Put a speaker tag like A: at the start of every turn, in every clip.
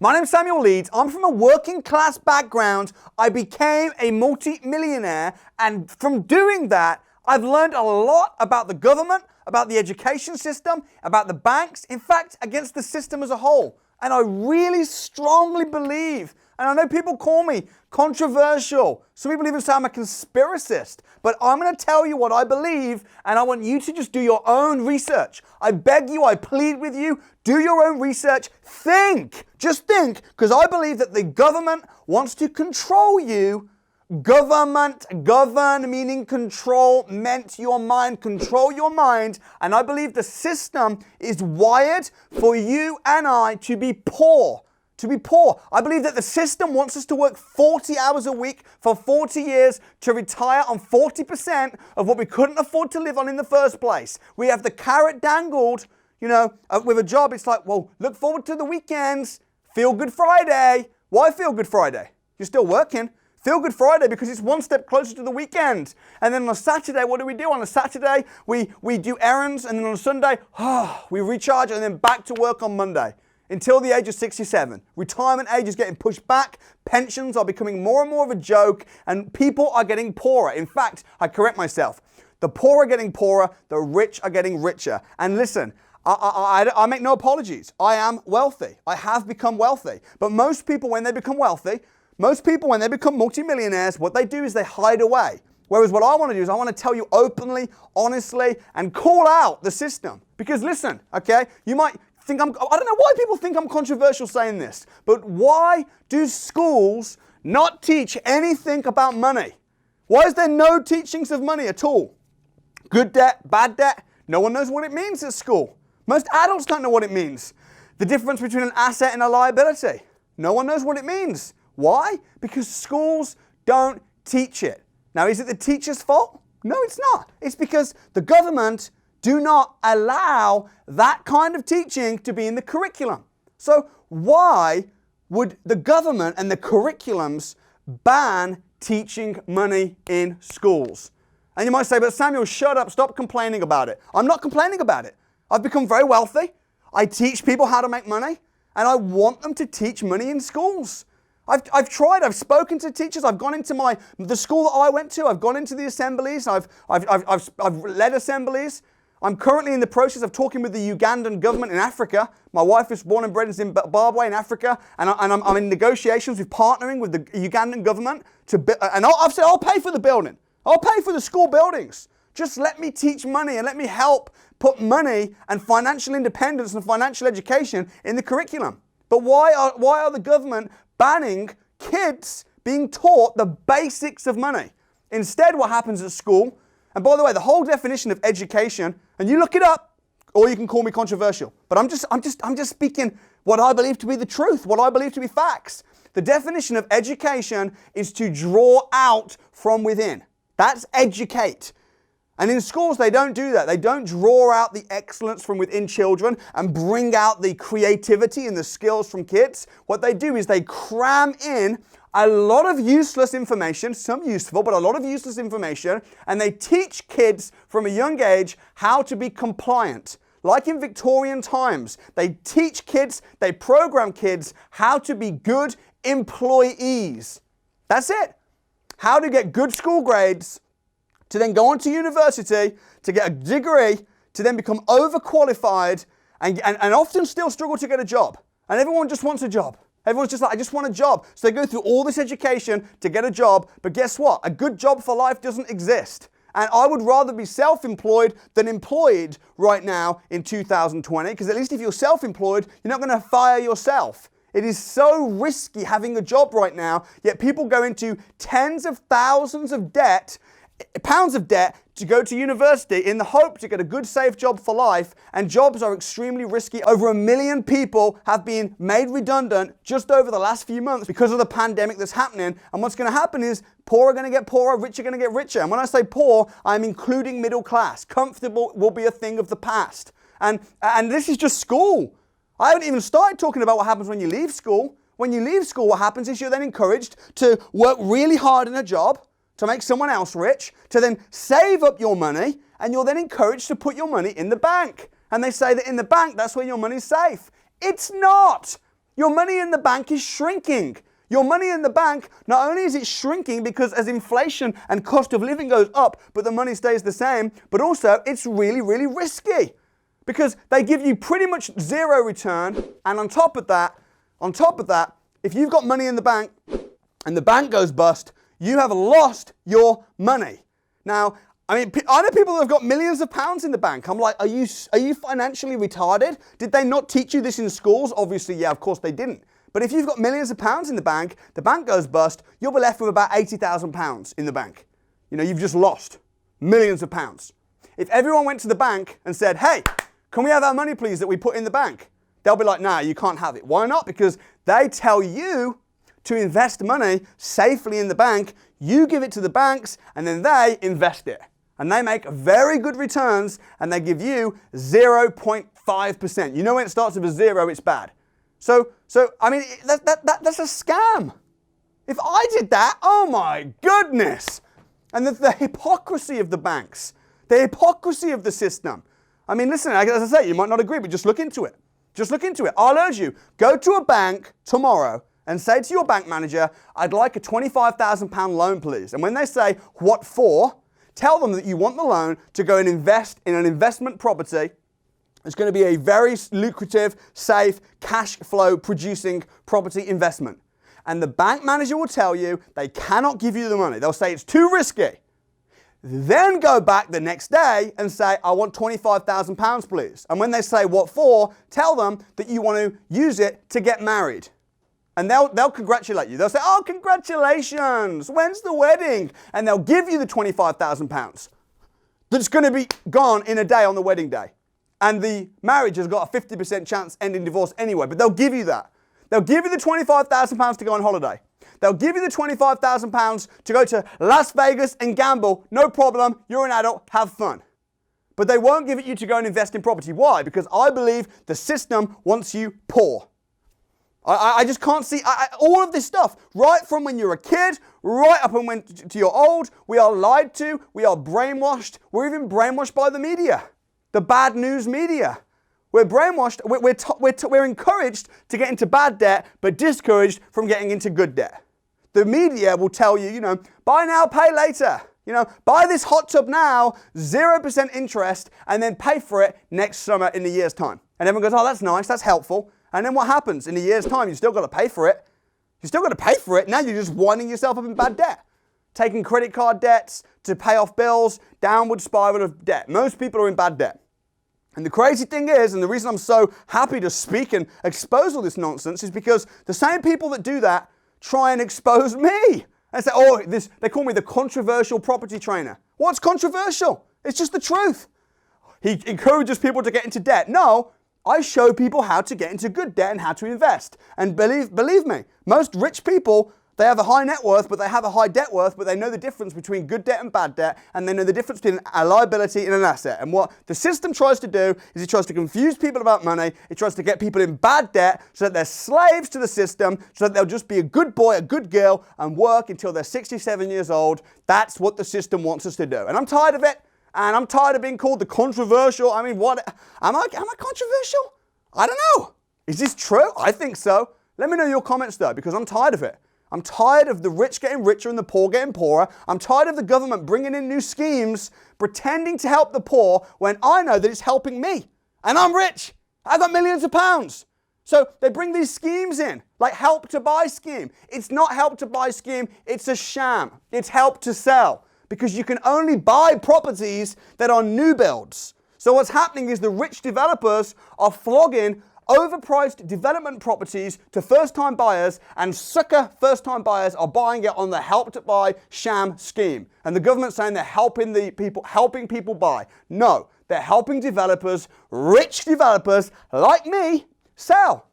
A: My name's Samuel Leeds. I'm from a working class background. I became a multi-millionaire, and from doing that, I've learned a lot about the government, about the education system, about the banks, in fact, against the system as a whole. And I really strongly believe, and I know people call me controversial. Some people even say I'm a conspiracist, but I'm going to tell you what I believe, and I want you to just do your own research. I beg you, I plead with you, do your own research. Just think, because I believe that the government wants to control you. Govern meaning control, meant your mind, control your mind. And I believe the system is wired for you and I to be poor. I believe that the system wants us to work 40 hours a week for 40 years to retire on 40% of what we couldn't afford to live on in the first place. We have the carrot dangled, with a job. It's like, well, look forward to the weekends. Feel Good Friday. Why Feel Good Friday? You're still working. Feel Good Friday because it's one step closer to the weekend. And then on a Saturday, what do? On a Saturday, we do errands, and then on a Sunday, we recharge, and then back to work on Monday. Until the age of 67. Retirement age is getting pushed back, pensions are becoming more and more of a joke, and people are getting poorer. In fact, I correct myself. The poor are getting poorer, the rich are getting richer. And listen, I make no apologies. I am wealthy. I have become wealthy. But most people, when they become wealthy, when they become multimillionaires, what they do is they hide away. Whereas what I want to do is I want to tell you openly, honestly, and call out the system. Because listen, okay, you might think I don't know why people think I'm controversial saying this, but why do schools not teach anything about money? Why is there no teachings of money at all? Good debt, bad debt, no one knows what it means at school. Most adults don't know what it means. The difference between an asset and a liability. No one knows what it means. Why? Because schools don't teach it. Now, is it the teacher's fault? No, it's not. It's because the government do not allow that kind of teaching to be in the curriculum. So why would the government and the curriculums ban teaching money in schools? And you might say, but Samuel, shut up, stop complaining about it. I'm not complaining about it. I've become very wealthy. I teach people how to make money, and I want them to teach money in schools. I've tried, I've spoken to teachers, I've gone into the school that I went to, I've gone into the assemblies, I've led assemblies. I'm currently in the process of talking with the Ugandan government in Africa. My wife is born and bred in Zimbabwe in Africa, and I'm in negotiations with partnering with the Ugandan government I've said I'll pay for the building. I'll pay for the school buildings. Just let me teach money and let me help put money and financial independence and financial education in the curriculum. But why are the government banning kids being taught the basics of money? Instead, what happens at school, and by the way, the whole definition of education, and you look it up, or you can call me controversial, but I'm just speaking what I believe to be the truth, what I believe to be facts. The definition of education is to draw out from within. That's educate. And in schools, they don't do that. They don't draw out the excellence from within children and bring out the creativity and the skills from kids. What they do is they cram in a lot of useless information, some useful, but a lot of useless information, and they teach kids from a young age how to be compliant. Like in Victorian times, they teach kids, they program kids how to be good employees. That's it. How to get good school grades, to then go on to university, to get a degree, to then become overqualified, and often still struggle to get a job. And everyone just wants a job. Everyone's just like, I just want a job. So they go through all this education to get a job, but guess what? A good job for life doesn't exist. And I would rather be self-employed than employed right now in 2020, because at least if you're self-employed, you're not going to fire yourself. It is so risky having a job right now, yet people go into tens of thousands of pounds of debt to go to university in the hope to get a good, safe job for life, and jobs are extremely risky. Over 1 million people have been made redundant just over the last few months because of the pandemic that's happening, and what's going to happen is poor are going to get poorer, rich are going to get richer, and when I say poor, I'm including middle class. Comfortable will be a thing of the past, and this is just school. I haven't even started talking about what happens when you leave school. When you leave school, what happens is you're then encouraged to work really hard in a job, to make someone else rich, to then save up your money, and you're then encouraged to put your money in the bank. And they say that in the bank, that's where your money's safe. It's not. Your money in the bank is shrinking. Your money in the bank, not only is it shrinking because as inflation and cost of living goes up, but the money stays the same, but also it's really, really risky because they give you pretty much zero return. And on top of that, if you've got money in the bank and the bank goes bust, you have lost your money. Now, I mean, I know people that have got millions of pounds in the bank. I'm like, are you financially retarded? Did they not teach you this in schools? Obviously, yeah, of course they didn't. But if you've got millions of pounds in the bank goes bust, you'll be left with about £80,000 in the bank. You know, you've just lost millions of pounds. If everyone went to the bank and said, hey, can we have our money please that we put in the bank? They'll be like, nah, you can't have it. Why not? Because they tell you to invest money safely in the bank. You give it to the banks and then they invest it. And they make very good returns and they give you 0.5%. You know when it starts with a zero, it's bad. So I mean, that's a scam. If I did that, oh my goodness. And the hypocrisy of the banks, the hypocrisy of the system. I mean, listen, as I say, you might not agree, but just look into it. Just look into it. I'll urge you, go to a bank tomorrow and say to your bank manager, I'd like a £25,000 loan, please. And when they say, what for? Tell them that you want the loan to go and invest in an investment property. It's going to be a very lucrative, safe, cash flow producing property investment. And the bank manager will tell you they cannot give you the money. They'll say it's too risky. Then go back the next day and say, I want £25,000, please. And when they say what for, tell them that you want to use it to get married. And they'll congratulate you. They'll say, oh, congratulations, when's the wedding? And they'll give you the £25,000 that's going to be gone in a day on the wedding day. And the marriage has got a 50% chance ending divorce anyway, but they'll give you that. They'll give you the £25,000 to go on holiday. They'll give you the £25,000 to go to Las Vegas and gamble. No problem, you're an adult, have fun. But they won't give it you to go and invest in property. Why? Because I believe the system wants you poor. I just can't see all of this stuff, right from when you're a kid, right up and when to you're old, we are lied to, we are brainwashed, we're even brainwashed by the media, the bad news media. We're brainwashed, we're encouraged to get into bad debt, but discouraged from getting into good debt. The media will tell you, buy now, pay later. Buy this hot tub now, 0% interest, and then pay for it next summer in a year's time. And everyone goes, oh, that's nice, that's helpful. And then what happens? In a year's time, you've still got to pay for it. You've still got to pay for it. Now you're just winding yourself up in bad debt. Taking credit card debts to pay off bills, downward spiral of debt. Most people are in bad debt. And the crazy thing is, and the reason I'm so happy to speak and expose all this nonsense is because the same people that do that try and expose me. And say, oh, they call me the controversial property trainer. What's controversial? It's just the truth. He encourages people to get into debt. No. I show people how to get into good debt and how to invest. And believe me, most rich people, they have a high net worth, but they have a high debt worth, but they know the difference between good debt and bad debt, and they know the difference between a liability and an asset. And what the system tries to do is it tries to confuse people about money. It tries to get people in bad debt so that they're slaves to the system, so that they'll just be a good boy, a good girl, and work until they're 67 years old. That's what the system wants us to do. And I'm tired of it. And I'm tired of being called the controversial. I mean, what? Am I controversial? I don't know. Is this true? I think so. Let me know your comments though, because I'm tired of it. I'm tired of the rich getting richer and the poor getting poorer. I'm tired of the government bringing in new schemes, pretending to help the poor when I know that it's helping me. And I'm rich. I've got millions of pounds. So they bring these schemes in, like help to buy scheme. It's not help to buy scheme. It's a sham. It's help to sell. Because you can only buy properties that are new builds. So what's happening is the rich developers are flogging overpriced development properties to first-time buyers, and sucker first-time buyers are buying it on the help to buy sham scheme. And the government's saying they're helping people buy. No, they're helping developers, rich developers like me, sell.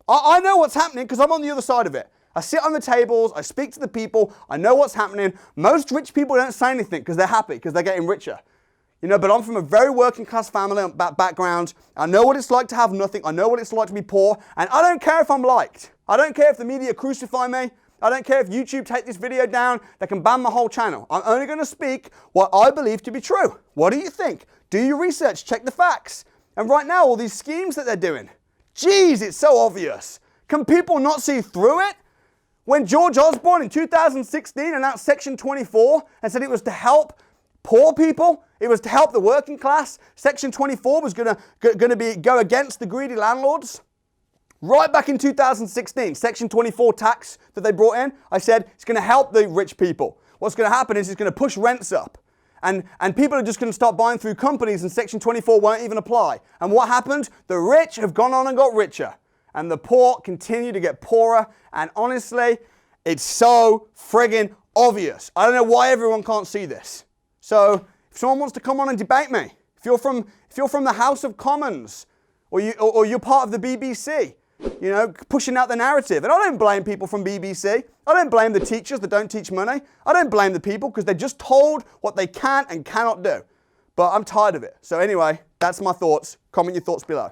A: I know what's happening because I'm on the other side of it. I sit on the tables, I speak to the people, I know what's happening. Most rich people don't say anything because they're happy, because they're getting richer. But I'm from a very working class family background. I know what it's like to have nothing. I know what it's like to be poor. And I don't care if I'm liked. I don't care if the media crucify me. I don't care if YouTube take this video down. They can ban my whole channel. I'm only going to speak what I believe to be true. What do you think? Do your research, check the facts. And right now, all these schemes that they're doing. Geez, it's so obvious. Can people not see through it? When George Osborne in 2016 announced Section 24 and said it was to help poor people, it was to help the working class, Section 24 was going to go against the greedy landlords. Right back in 2016, Section 24 tax that they brought in, I said it's going to help the rich people. What's going to happen is it's going to push rents up. And people are just going to start buying through companies and Section 24 won't even apply. And what happened? The rich have gone on and got richer. And the poor continue to get poorer. And honestly, it's so friggin' obvious. I don't know why everyone can't see this. So if someone wants to come on and debate me, if you're from the House of Commons, or you're part of the BBC, you know, pushing out the narrative. And I don't blame people from BBC. I don't blame the teachers that don't teach money. I don't blame the people because they're just told what they can and cannot do. But I'm tired of it. So anyway, that's my thoughts. Comment your thoughts below.